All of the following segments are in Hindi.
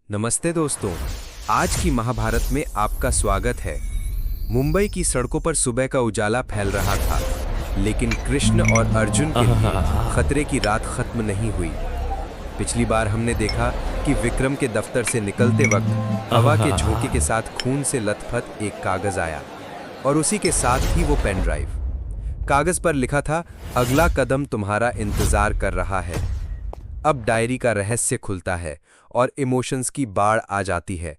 नमस्ते दोस्तों, आज की महाभारत में आपका स्वागत है। मुंबई की सड़कों पर सुबह का उजाला फैल रहा था, लेकिन कृष्ण और अर्जुन के लिए खतरे की रात खत्म नहीं हुई। पिछली बार हमने देखा कि विक्रम के दफ्तर से निकलते वक्त हवा के झोंके के साथ खून से लथपथ एक कागज आया और उसी के साथ ही वो पेन ड्राइव। कागज पर लिखा था, अगला कदम तुम्हारा इंतजार कर रहा है। अब डायरी का रहस्य खुलता है और इमोशंस की बाढ़ आ जाती है।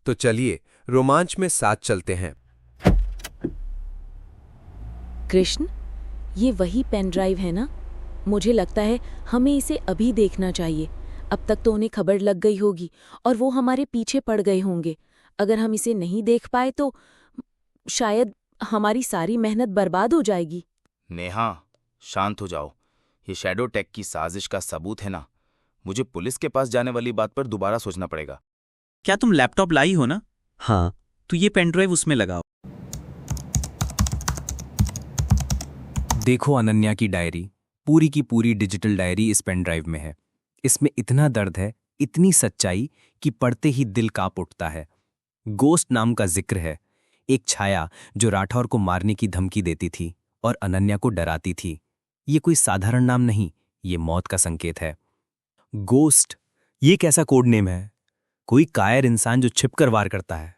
तो चलिए रोमांच में साथ चलते हैं। कृष्ण, ये वही पेन ड्राइव है ना? मुझे लगता है हमें इसे अभी देखना चाहिए। अब तक तो उन्हें खबर लग गई होगी और वो हमारे पीछे पड़ गए होंगे। अगर हम इसे नहीं देख पाए तो शायद हमारी सारी मेहनत बर्बाद हो जाएगी। नेहा, शांत हो जाओ। ये शैडो टेक की साजिश का सबूत है ना। मुझे पुलिस के पास जाने वाली बात पर दोबारा सोचना पड़ेगा। क्या तुम लैपटॉप लाई हो ना? हाँ। तो ये पेन ड्राइव उसमें लगाओ। देखो अनन्या की डायरी, पूरी की पूरी डिजिटल डायरी इस पेन ड्राइव में है। इसमें इतना दर्द है, इतनी सच्चाई कि पढ़ते ही दिल कांप उठता है। गोस्ट नाम का जिक्र है, एक छाया जो राठौर को मारने की धमकी देती थी और अनन्या को डराती थी। ये कोई साधारण नाम नहीं, ये मौत का संकेत है। गोस्ट, ये कैसा कोड नेम है? कोई कायर इंसान जो छिपकर वार करता है।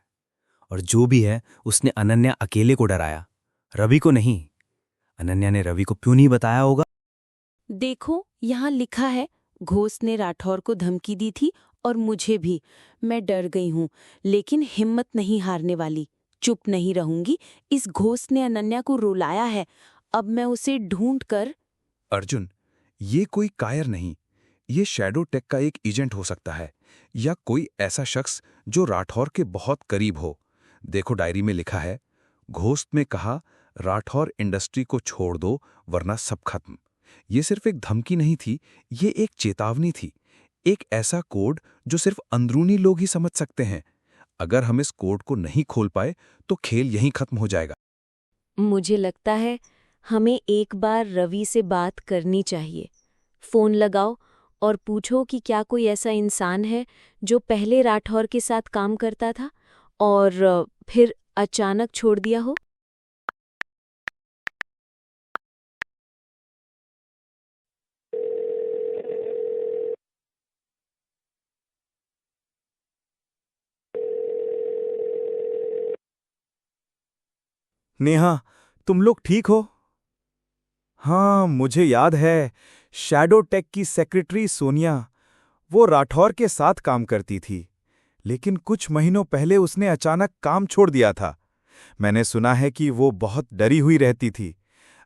और जो भी है, उसने अनन्या अकेले को डराया, रवि को नहीं। अनन्या ने रवि को क्यों नहीं बताया होगा? देखो, यहाँ लिखा है, घोस्ट ने राठौर को धमकी दी थी और मुझे भी। मैं डर गई हूँ, लेकिन हिम्मत नहीं हारने वाली। चुप नहीं रहूंगी। इस घोस्ट ने अनन्या को रुलाया है। अब मैं उसे ढूंढ कर। अर्जुन, ये कोई कायर नहीं, ये शैडो टेक का एक एजेंट हो सकता है, या कोई ऐसा शख्स जो राठौर के बहुत करीब हो। देखो डायरी में लिखा है, घोस्ट में कहा, राठौर इंडस्ट्री को छोड़ दो वरना सब खत्म। ये सिर्फ एक धमकी नहीं थी, ये एक चेतावनी थी। एक ऐसा कोड जो सिर्फ अंदरूनी लोग ही समझ सकते हैं। अगर हम इस कोड को नहीं खोल पाए तो खेल यहीं खत्म हो जाएगा। मुझे लगता है हमें एक बार रवि से बात करनी चाहिए। फोन लगाओ और पूछो कि क्या कोई ऐसा इंसान है जो पहले राठौर के साथ काम करता था और फिर अचानक छोड़ दिया हो। नेहा, तुम लोग ठीक हो? हाँ, मुझे याद है, शैडो टेक की सेक्रेटरी सोनिया, वो राठौर के साथ काम करती थी, लेकिन कुछ महीनों पहले उसने अचानक काम छोड़ दिया था। मैंने सुना है कि वो बहुत डरी हुई रहती थी,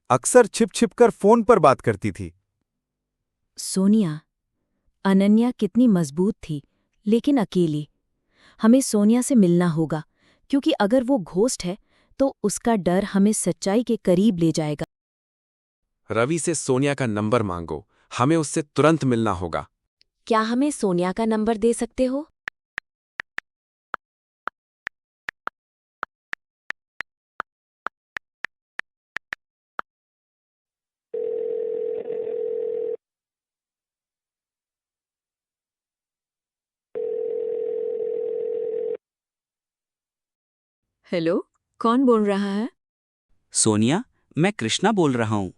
अक्सर छिप-छिप कर फोन पर बात करती थी। सोनिया, अनन्या कितनी मजबूत थी, लेकिन अकेली। हमें सोनिया से मिलना होगा, क्योंकि अगर वो घोस्ट है तो उसका डर हमें सच्चाई के करीब ले जाएगा। रवि से सोनिया का नंबर मांगो, हमें उससे तुरंत मिलना होगा। क्या हमें सोनिया का नंबर दे सकते हो? हेलो, कौन बोल रहा है? सोनिया, मैं कृष्णा बोल रहा हूँ।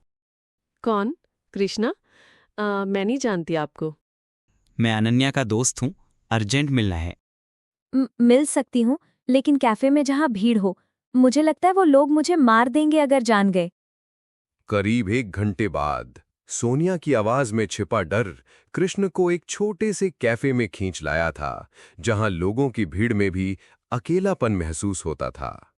कौन? कृष्णा? मैं नहीं जानती आपको। मैं अनन्या का दोस्त हूँ, अर्जेंट मिलना है। मिल सकती हूँ, लेकिन कैफे में जहाँ भीड़ हो। मुझे लगता है वो लोग मुझे मार देंगे अगर जान गए। करीब 1 घंटे बाद सोनिया की आवाज में छिपा डर कृष्ण को एक छोटे से कैफे में खींच लाया था, जहां लोगों की भीड़ में भी अकेलापन महसूस होता था।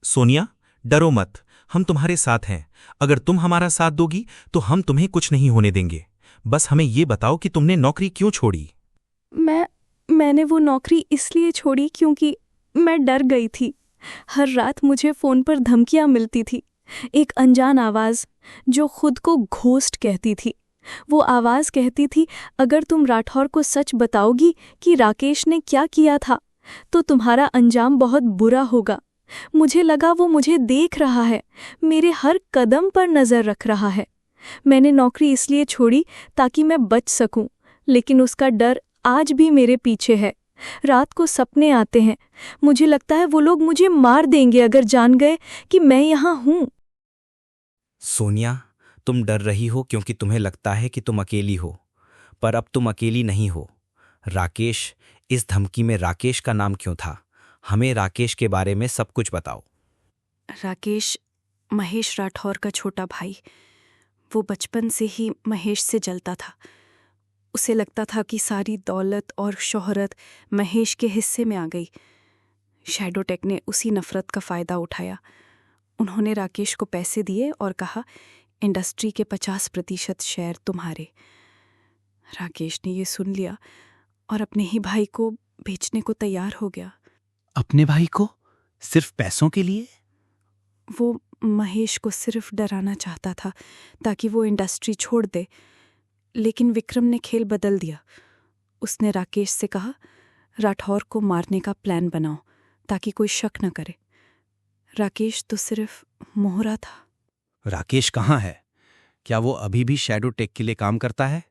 सोनिया, डरो मत, हम तुम्हारे साथ हैं। अगर तुम हमारा साथ दोगी तो हम तुम्हें कुछ नहीं होने देंगे। बस हमें ये बताओ कि तुमने नौकरी क्यों छोड़ी? मैंने वो नौकरी इसलिए छोड़ी क्योंकि मैं डर गई थी। हर रात मुझे फ़ोन पर धमकियाँ मिलती थी। एक अनजान आवाज़ जो खुद को घोस्ट कहती थी। वो आवाज़ कहती थी, अगर तुम राठौर को सच बताओगी कि राकेश ने क्या किया था तो तुम्हारा अंजाम बहुत बुरा होगा। मुझे लगा वो मुझे देख रहा है, मेरे हर कदम पर नज़र रख रहा है। मैंने नौकरी इसलिए छोड़ी ताकि मैं बच सकूं, लेकिन उसका डर आज भी मेरे पीछे है। रात को सपने आते हैं। मुझे लगता है वो लोग मुझे मार देंगे अगर जान गए कि मैं यहाँ हूँ। सोनिया, तुम डर रही हो क्योंकि तुम्हें लगता है कि तुम अकेली हो, पर अब तुम अकेली नहीं हो। राकेश, इस धमकी में राकेश का नाम क्यों था? हमें राकेश के बारे में सब कुछ बताओ। राकेश महेश राठौर का छोटा भाई। वो बचपन से ही महेश से जलता था। उसे लगता था कि सारी दौलत और शोहरत महेश के हिस्से में आ गई। शैडोटेक ने उसी नफरत का फ़ायदा उठाया। उन्होंने राकेश को पैसे दिए और कहा, इंडस्ट्री के 50% शेयर तुम्हारे। राकेश ने ये सुन लिया और अपने ही भाई को बेचने को तैयार हो गया। अपने भाई को? सिर्फ पैसों के लिए? वो महेश को सिर्फ डराना चाहता था ताकि वो इंडस्ट्री छोड़ दे। लेकिन विक्रम ने खेल बदल दिया। उसने राकेश से कहा, राठौर को मारने का प्लान बनाओ ताकि कोई शक न करे। राकेश तो सिर्फ मोहरा था। राकेश कहाँ है? क्या वो अभी भी शैडोटेक के लिए काम करता है?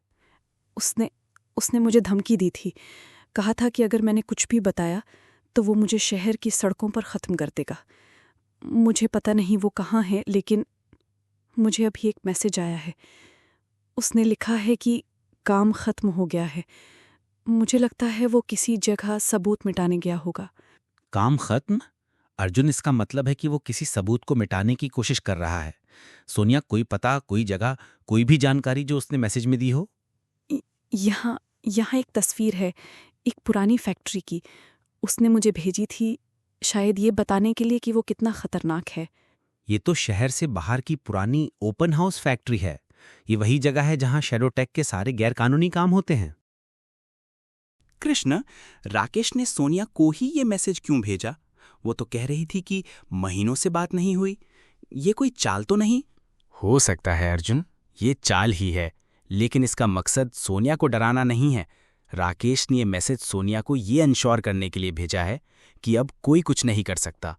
उसने मुझे धमकी दी थी। कहा था कि अगर मैंने कुछ भी बताया तो वो मुझे शहर की सड़कों पर ख़त्म कर देगा। मुझे पता नहीं वो कहाँ है, लेकिन मुझे अभी एक मैसेज आया है। उसने लिखा है कि काम ख़त्म हो गया है। मुझे लगता है वो किसी जगह सबूत मिटाने गया होगा। काम खत्म? अर्जुन, इसका मतलब है कि वो किसी सबूत को मिटाने की कोशिश कर रहा है। सोनिया, कोई पता, कोई जगह, कोई भी जानकारी जो उसने मैसेज में दी हो? यहाँ एक तस्वीर है, एक पुरानी फैक्ट्री की। उसने मुझे भेजी थी, शायद ये बताने के लिए कि वो कितना खतरनाक है। ये तो शहर से बाहर की पुरानी ओपन हाउस फैक्ट्री है। ये वही जगह है जहां शैडोटेक के सारे गैरकानूनी काम होते हैं। कृष्ण, राकेश ने सोनिया को ही ये मैसेज क्यों भेजा? वो तो कह रही थी कि महीनों से बात नहीं हुई। ये कोई चाल तो नहीं? हो सकता है अर्जुन, ये चाल ही है, लेकिन इसका मकसद सोनिया को डराना नहीं है। राकेश ने ये मैसेज सोनिया को ये इंश्योर करने के लिए भेजा है कि अब कोई कुछ नहीं कर सकता।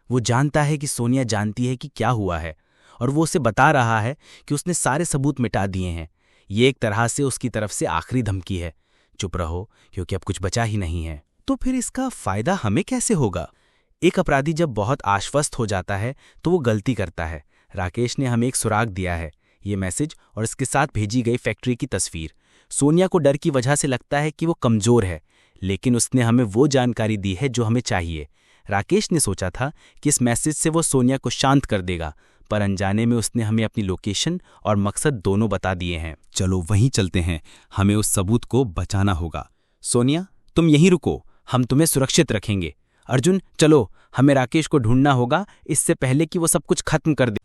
वो जानता है कि सोनिया जानती है कि क्या हुआ है, और वो उसे बता रहा है कि उसने सारे सबूत मिटा दिए हैं। ये एक तरह से उसकी तरफ से आखिरी धमकी है। चुप रहो, क्योंकि अब कुछ बचा ही नहीं है। तो फिर इसका फायदा हमें कैसे होगा? एक अपराधी जब बहुत आश्वस्त हो जाता है तो वो गलती करता है। राकेश ने हमें एक सुराग दिया है, ये मैसेज और इसके साथ भेजी गई फैक्ट्री की तस्वीर। सोनिया को डर की वजह से लगता है कि वो कमज़ोर है, लेकिन उसने हमें वो जानकारी दी है जो हमें चाहिए। राकेश ने सोचा था कि इस मैसेज से वो सोनिया को शांत कर देगा, पर अनजाने में उसने हमें अपनी लोकेशन और मकसद दोनों बता दिए हैं। चलो वहीं चलते हैं, हमें उस सबूत को बचाना होगा। सोनिया, तुम यहीं रुको, हम तुम्हें सुरक्षित रखेंगे। अर्जुन, चलो, हमें राकेश को ढूंढना होगा इससे पहले कि वो सब कुछ खत्म कर दे।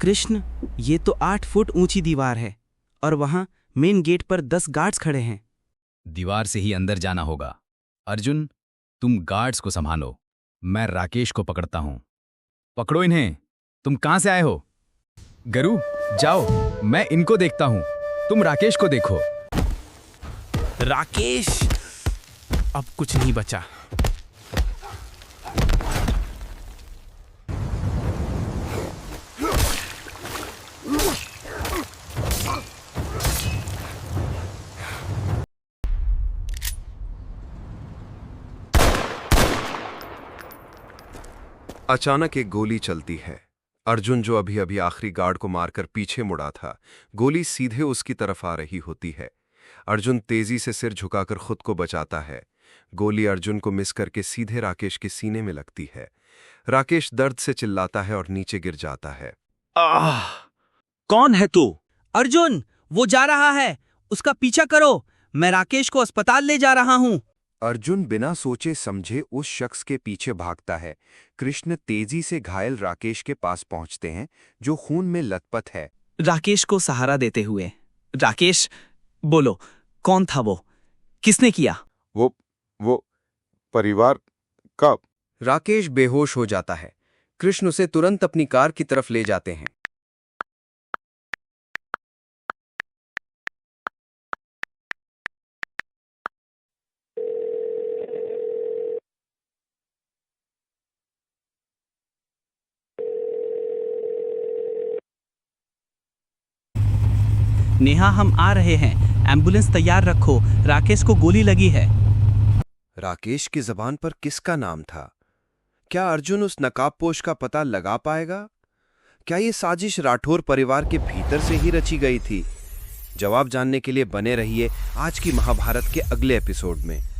कृष्ण, ये तो 8 फुट ऊंची दीवार है और वहां मेन गेट पर 10 गार्ड्स खड़े हैं। दीवार से ही अंदर जाना होगा। अर्जुन, तुम गार्ड्स को संभालो, मैं राकेश को पकड़ता हूं। पकड़ो इन्हें। तुम कहां से आए हो? गरु, जाओ, मैं इनको देखता हूं, तुम राकेश को देखो। राकेश, अब कुछ नहीं बचा। अचानक एक गोली चलती है। अर्जुन, जो अभी अभी आखिरी गार्ड को मारकर पीछे मुड़ा था, गोली सीधे उसकी तरफ आ रही होती है। अर्जुन तेजी से सिर झुकाकर खुद को बचाता है। गोली अर्जुन को मिस करके सीधे राकेश के सीने में लगती है। राकेश दर्द से चिल्लाता है और नीचे गिर जाता है। कौन है तू? अर्जुन, वो जा रहा है, उसका पीछा करो। मैं राकेश को अस्पताल ले जा रहा हूं। अर्जुन बिना सोचे समझे उस शख्स के पीछे भागता है। कृष्ण तेजी से घायल राकेश के पास पहुंचते हैं, जो खून में लथपथ है। राकेश को सहारा देते हुए, राकेश, बोलो, कौन था वो? किसने किया? वो परिवार का। राकेश बेहोश हो जाता है। कृष्ण उसे तुरंत अपनी कार की तरफ ले जाते हैं। नेहा हम आ रहे हैं, एम्बुलेंस तैयार रखो, राकेश को गोली लगी है। राकेश की जबान पर किसका नाम था? क्या अर्जुन उस नकाबपोश का पता लगा पाएगा? क्या ये साजिश राठौर परिवार के भीतर से ही रची गई थी? जवाब जानने के लिए बने रहिए आज की महाभारत के अगले एपिसोड में।